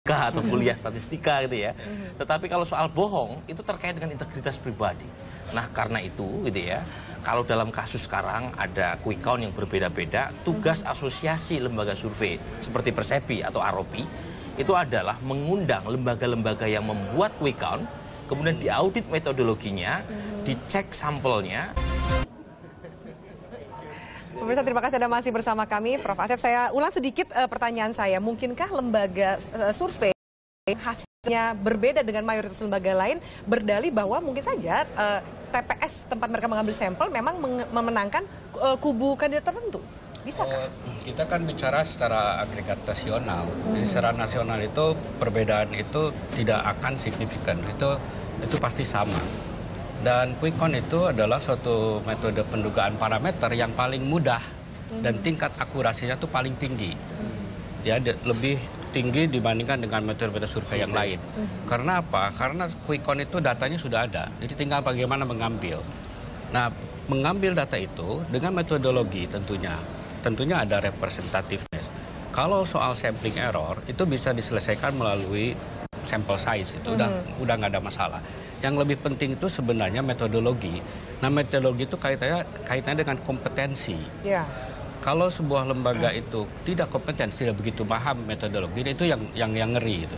atau kuliah statistika gitu ya. Tetapi kalau soal bohong itu terkait dengan integritas pribadi. Nah, karena itu gitu ya, kalau dalam kasus sekarang ada quick count yang berbeda-beda, tugas asosiasi lembaga survei seperti Persepi atau Aropi itu adalah mengundang lembaga-lembaga yang membuat quick count, kemudian diaudit metodologinya, dicek sampelnya. Pemirsa, terima kasih Anda masih bersama kami, Prof. Asep. Saya ulang sedikit pertanyaan saya. Mungkinkah lembaga survei hasilnya berbeda dengan mayoritas lembaga lain, berdalih bahwa mungkin saja TPS tempat mereka mengambil sampel memang memenangkan kubu kandidat tertentu? Bisa kan? Kita kan bicara secara agregat nasional. Jadi secara nasional itu perbedaan itu tidak akan signifikan. Itu pasti sama. Dan quick count itu adalah suatu metode pendugaan parameter yang paling mudah dan tingkat akurasinya itu paling tinggi. Ya, lebih tinggi dibandingkan dengan metode-metode survei yang lain. Karena apa? Karena quick count itu datanya sudah ada. Jadi tinggal bagaimana mengambil. Nah, mengambil data itu dengan metodologi tentunya ada representativeness. Kalau soal sampling error itu bisa diselesaikan melalui sample size, itu udah nggak ada masalah. Yang lebih penting itu sebenarnya metodologi. Nah, metodologi itu kaitannya dengan kompetensi. Yeah. Kalau sebuah lembaga itu tidak kompeten, tidak begitu paham metodologi, itu yang ngeri itu.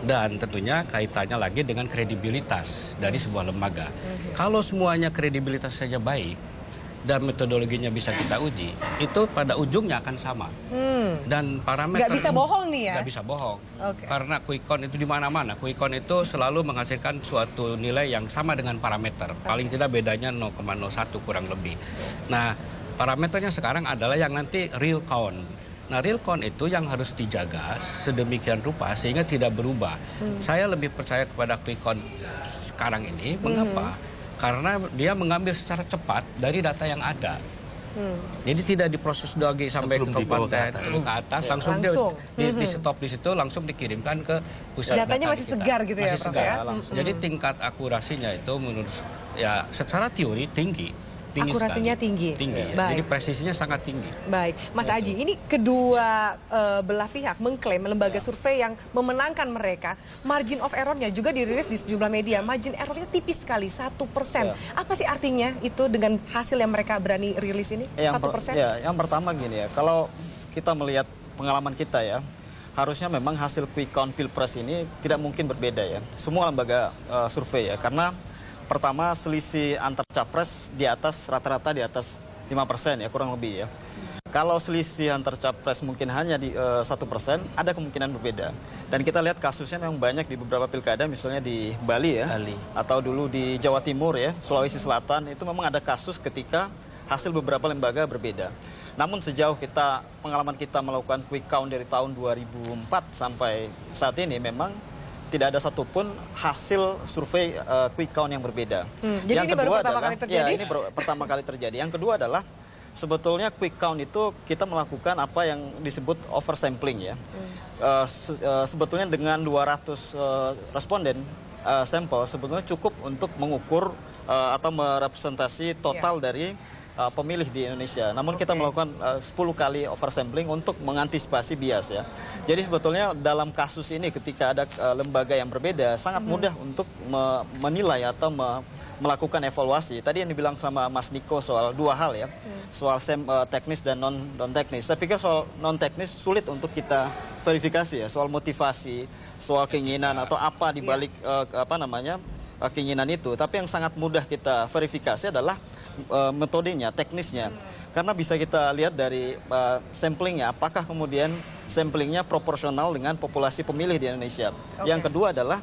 Dan tentunya kaitannya lagi dengan kredibilitas dari sebuah lembaga. Kalau semuanya kredibilitas saja baik dan metodologinya bisa kita uji, itu pada ujungnya akan sama. Dan parameter nggak bisa bohong nih ya? Nggak bisa bohong. Okay. Karena quick count itu di mana-mana. Quick count itu selalu menghasilkan suatu nilai yang sama dengan parameter. Paling tidak bedanya 0,01 kurang lebih. Nah, parameternya sekarang adalah yang nanti real count. Nah, real count itu yang harus dijaga sedemikian rupa sehingga tidak berubah. Saya lebih percaya kepada quick count sekarang ini. Mengapa? Karena dia mengambil secara cepat dari data yang ada. Jadi tidak diproses lagi sampai ke kabupaten ke atas, langsung. Di stop di situ, langsung dikirimkan ke pusat data. Datanya masih segar gitu ya, Prof. Ya? Jadi tingkat akurasinya itu menurut ya secara teori tinggi. Akurasinya tinggi. Jadi presisinya sangat tinggi. Baik, Mas Aji, ini kedua belah pihak mengklaim lembaga survei yang memenangkan mereka, margin of error-nya juga dirilis di sejumlah media. Margin error-nya tipis sekali, 1%. Apa sih artinya itu dengan hasil yang mereka berani rilis ini? 1%? Yang pertama gini ya, kalau kita melihat pengalaman kita ya, harusnya memang hasil quick count Pilpres ini tidak mungkin berbeda ya. Semua lembaga survei ya, karena pertama, selisih antar capres di atas rata-rata di atas 5% ya, kurang lebih ya. Kalau selisih antar capres mungkin hanya di 1%, ada kemungkinan berbeda. Dan kita lihat kasusnya memang banyak di beberapa pilkada, misalnya di Bali ya, atau dulu di Jawa Timur ya, Sulawesi Selatan, itu memang ada kasus ketika hasil beberapa lembaga berbeda. Namun sejauh pengalaman kita melakukan quick count dari tahun 2004 sampai saat ini memang tidak ada satupun hasil survei quick count yang berbeda. Jadi yang ini kedua baru pertama kali terjadi? Ya, ini pertama kali terjadi. Yang kedua adalah sebetulnya quick count itu kita melakukan apa yang disebut oversampling ya. Sebetulnya dengan 200 responden sampel sebetulnya cukup untuk mengukur atau merepresentasi total dari pemilih di Indonesia. Namun kita melakukan 10 kali oversampling untuk mengantisipasi bias ya. Jadi sebetulnya dalam kasus ini ketika ada lembaga yang berbeda sangat mudah untuk menilai atau melakukan evaluasi. Tadi yang dibilang sama Mas Niko soal dua hal ya. Soal teknis dan non teknis. Saya pikir soal non teknis sulit untuk kita verifikasi ya, soal motivasi, soal keinginan atau apa di balik keinginan itu. Tapi yang sangat mudah kita verifikasi adalah metodenya, teknisnya. Karena bisa kita lihat dari samplingnya, apakah kemudian samplingnya proporsional dengan populasi pemilih di Indonesia. Yang kedua adalah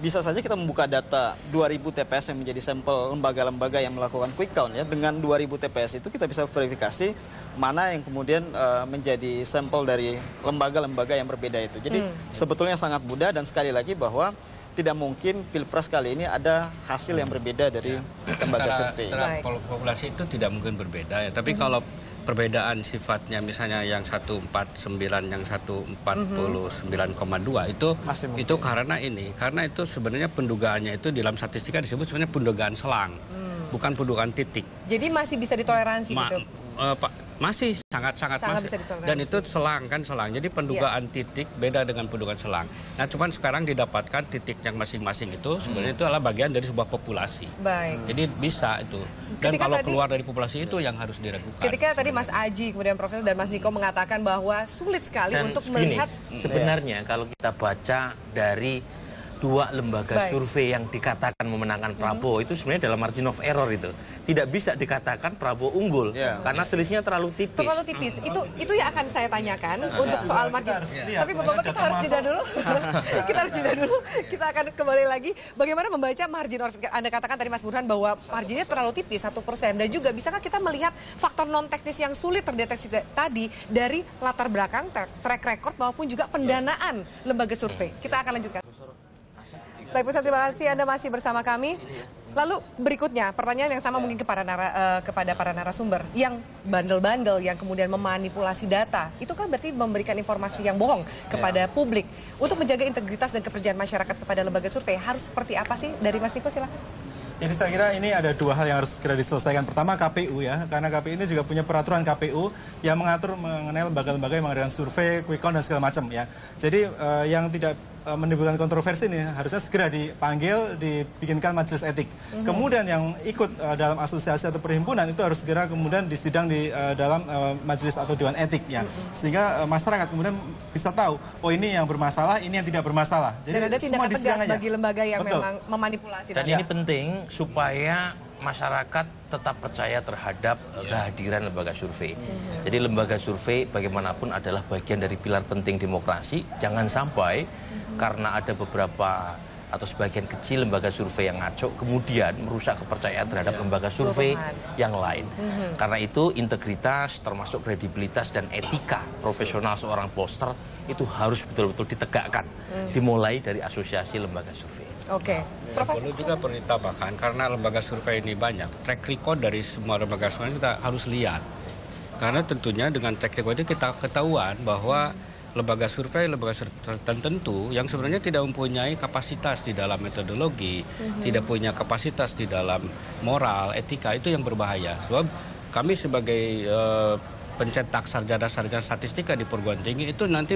bisa saja kita membuka data 2000 TPS yang menjadi sampel lembaga-lembaga yang melakukan quick count ya. Dengan 2000 TPS itu kita bisa verifikasi mana yang kemudian menjadi sampel dari lembaga-lembaga yang berbeda itu. Jadi sebetulnya sangat mudah dan sekali lagi bahwa tidak mungkin Pilpres kali ini ada hasil yang berbeda dari lembaga survei. Secara populasi itu tidak mungkin berbeda ya. Tapi kalau perbedaan sifatnya misalnya yang 149 yang 149,2 itu karena itu sebenarnya pendugaannya itu dalam statistika disebut sebenarnya pendugaan selang, bukan pendugaan titik. Jadi masih bisa ditoleransi gitu. Masih sangat Sangat masih. bisa ditoleransi. Dan itu selang kan selang. Jadi pendugaan titik beda dengan pendugaan selang. Nah, cuman sekarang didapatkan titik yang masing-masing itu sebenarnya itu adalah bagian dari sebuah populasi. Baik. Jadi bisa itu. Dan Ketika kalau tadi- keluar dari populasi itu yang harus diragukan. Ketika tadi Mas Aji, kemudian Profesor dan Mas Niko mengatakan bahwa sulit sekali Dan untuk begini, melihat sebenarnya kalau kita baca dari dua lembaga Baik. survei yang dikatakan memenangkan Prabowo itu sebenarnya dalam margin of error itu tidak bisa dikatakan Prabowo unggul karena selisihnya terlalu tipis. terlalu tipis. Itu yang akan saya tanyakan untuk soal margin. Tapi Bapak kita harus jeda dulu. Kita harus jeda dulu. Kita akan kembali lagi. Bagaimana membaca margin of error? Anda katakan tadi Mas Burhan bahwa marginnya terlalu tipis 1%, dan juga bisakah kita melihat faktor non teknis yang sulit terdeteksi tadi dari latar belakang, track record maupun juga pendanaan lembaga survei. Kita akan lanjutkan. Baik, Pusat, terima kasih Anda masih bersama kami. Lalu berikutnya, pertanyaan yang sama mungkin kepada para narasumber. Yang bandel-bandel, yang kemudian memanipulasi data, itu kan berarti memberikan informasi yang bohong kepada publik. Untuk menjaga integritas dan kepercayaan masyarakat kepada lembaga survei, harus seperti apa sih? Dari Mas Niko, silakan. Jadi saya kira ini ada dua hal yang harus segera diselesaikan. Pertama KPU ya, karena KPU ini juga punya peraturan KPU yang mengatur mengenai lembaga-lembaga yang mengadakan survei, quick count dan segala macam ya. Jadi yang tidak menimbulkan kontroversi ini harusnya segera dipanggil, dibikinkan majelis etik. Kemudian yang ikut dalam asosiasi atau perhimpunan itu harus segera kemudian disidang di dalam majelis atau dewan etik ya. Sehingga masyarakat kemudian bisa tahu, oh ini yang bermasalah, ini yang tidak bermasalah. Jadi Dan ada semua tindakan disidang tegas aja. bagi lembaga yang Betul. memang memanipulasi Dan data. ini penting supaya masyarakat tetap percaya terhadap kehadiran lembaga survei. Jadi lembaga survei bagaimanapun adalah bagian dari pilar penting demokrasi. Jangan sampai karena ada beberapa atau sebagian kecil lembaga survei yang ngaco kemudian merusak kepercayaan terhadap lembaga survei yang lain. Karena itu integritas termasuk kredibilitas dan etika profesional seorang pollster itu harus betul-betul ditegakkan. Dimulai dari asosiasi lembaga survei. Oke, Perlu juga perlu ditambahkan karena lembaga survei ini banyak. Track record dari semua lembaga survei kita harus lihat. Karena tentunya dengan track record ini kita ketahuan bahwa lembaga survei tertentu yang sebenarnya tidak mempunyai kapasitas di dalam metodologi, tidak punya kapasitas di dalam moral, etika, itu yang berbahaya. Sebab kami sebagai pencetak sarjana-sarjana statistika di perguruan tinggi itu nanti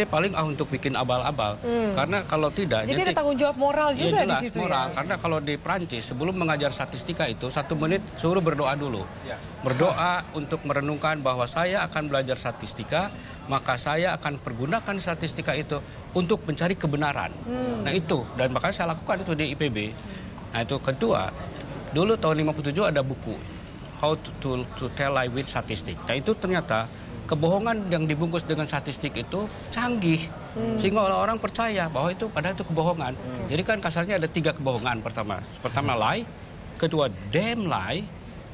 paling untuk bikin abal-abal. Karena kalau tidak jadi nanti, ada tanggung jawab moral juga jelas, di situ moral. ya. Karena kalau di Prancis sebelum mengajar statistika itu 1 menit suruh berdoa dulu. Berdoa untuk merenungkan bahwa saya akan belajar statistika, maka saya akan pergunakan statistika itu untuk mencari kebenaran. Nah itu, dan makanya saya lakukan itu di IPB. Nah itu kedua, dulu tahun 57 ada buku How to Tell Lie with Statistic. Nah itu ternyata kebohongan yang dibungkus dengan statistik itu canggih. Sehingga orang-orang percaya bahwa itu padahal itu kebohongan. Jadi kan kasarnya ada 3 kebohongan. Pertama lie, kedua damn lie,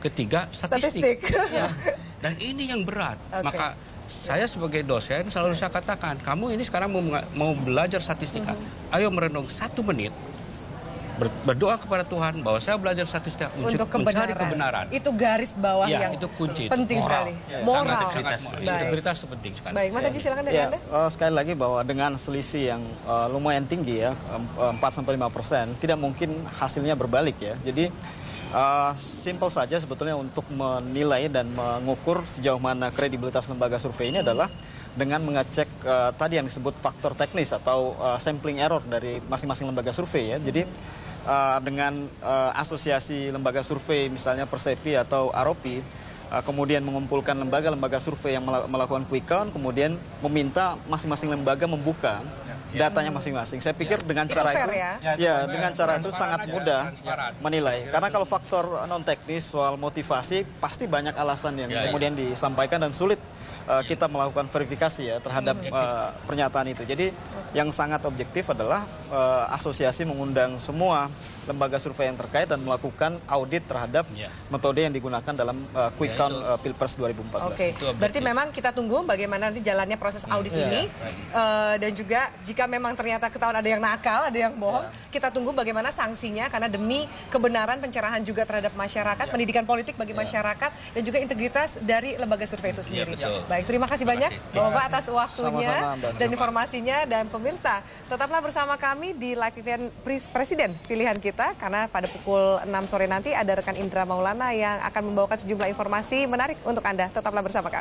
ketiga statistik. Ya. Dan ini yang berat. Maka saya sebagai dosen selalu saya katakan, kamu ini sekarang mau belajar statistika. Ayo merenung 1 menit. Berdoa kepada Tuhan bahwa saya belajar statistika untuk mencari kebenaran. Itu garis bawah Ya, yang itu kunci. penting Moral. sekali. Moral. Sangat Baik. integritas itu penting sekali. Baik, Mas Haji silakan dari Ya, Anda. sekali lagi bahwa dengan selisih yang lumayan tinggi ya, 4-5%, tidak mungkin hasilnya berbalik ya. Jadi simple saja sebetulnya untuk menilai dan mengukur sejauh mana kredibilitas lembaga survei ini adalah dengan mengecek tadi yang disebut faktor teknis atau sampling error dari masing-masing lembaga survei ya. Jadi dengan asosiasi lembaga survei misalnya Persepi atau Aropi kemudian mengumpulkan lembaga-lembaga survei yang melakukan quick count, kemudian meminta masing-masing lembaga membuka datanya masing-masing. Saya pikir dengan cara fair, itu dengan cara itu sangat mudah menilai. Karena kalau faktor non teknis soal motivasi pasti banyak alasan yang kemudian disampaikan dan sulit kita melakukan verifikasi ya terhadap pernyataan itu. Jadi yang sangat objektif adalah asosiasi mengundang semua lembaga survei yang terkait dan melakukan audit terhadap metode yang digunakan dalam quick count Pilpres 2014. Oke, berarti memang kita tunggu bagaimana nanti jalannya proses audit ini dan juga jika memang ternyata ketahuan ada yang nakal, ada yang bohong, kita tunggu bagaimana sanksinya karena demi kebenaran pencerahan juga terhadap masyarakat, pendidikan politik bagi masyarakat dan juga integritas dari lembaga survei itu sendiri. betul. Baik. Baik, terima kasih banyak Bapak atas waktunya Sama-sama, Mbak. dan informasinya. Dan pemirsa, tetaplah bersama kami di live event Presiden Pilihan Kita, karena pada pukul 6 sore nanti ada rekan Indra Maulana yang akan membawakan sejumlah informasi menarik untuk Anda. Tetaplah bersama kami.